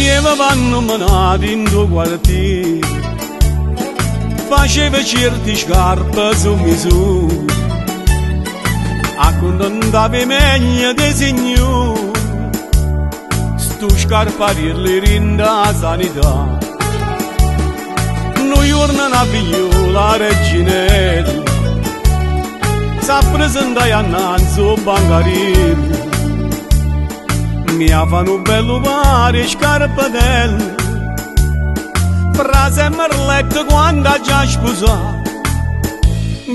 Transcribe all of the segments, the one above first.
Io vanno menati in due quartieri, faceva certi scarpe su misura, accontentava meglio dei signori, stu scarparielli rinda sanità. Noi giorno una figliola reginella, sa presentare annanzi o bancarello, mi fanno bello pare scarpatelle, frase merletta quando ha già sposato.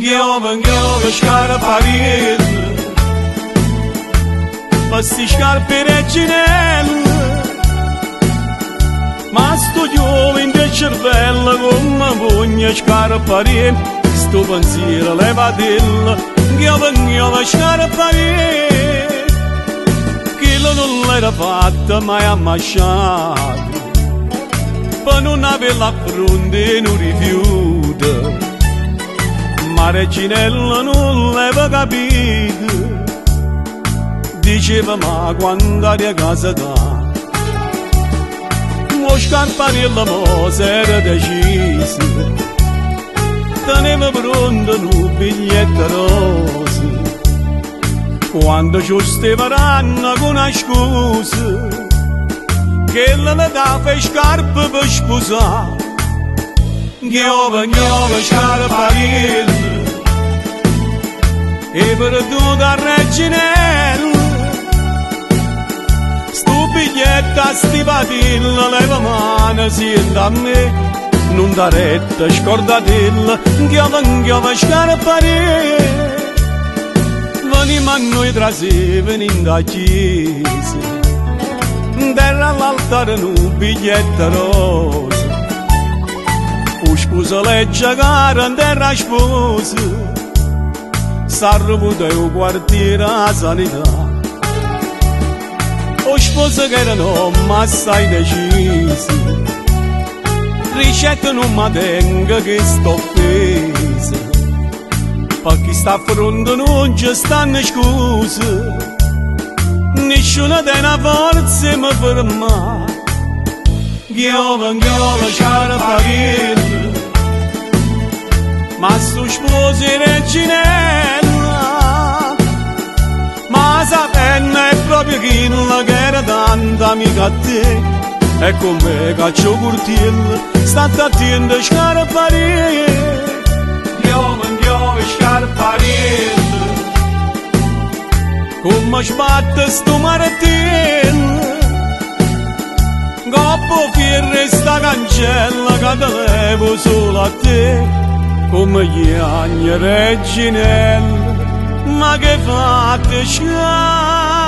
Giove scarpariello, questi scarpe reginelle, ma sto giovane del cervello come voglia scarpariello, sto pensiero levatella. Giove scarpariello, non l'era fatta mai ammasciata, per non avere la fronte non rifiuta, ma Reginella non l'aveva capito, diceva ma quando eri a casa da, lo scarpariello mo s'era deciso, teneva pronto un biglietto rosa. Quando ci steveranno con una scusa, che le dava scarpe per sposare. Giove scarpariello, e perduto a Reginella, sto biglietto a sti patillo, leva mano, sienta a me, non da retta, scordatella. Giove scarpariello, venimo a noi tra sé, venendo a chiesa, terra all'altare un biglietto rosa, o scusa legge cara, terra sposa, s'arrivuta il quartiere a sanità, o sposa che erano assai decisi, ricetta non mi tenga che sto offesa, per chi sta a fronte non ci stanno scuse, nessuna tiene la forza mi ferma. Giove scarpariello, ma su sposi Reginella, ma sa penna è proprio quella che era tanta amica a te, e con me caccio curtiello, state attento scarpariello. Giove scarpariello, come sbatte sto martello, coppo fierre sta cancella che te levo solo a te, come gli agni Reginella, ma che fate scarpariello.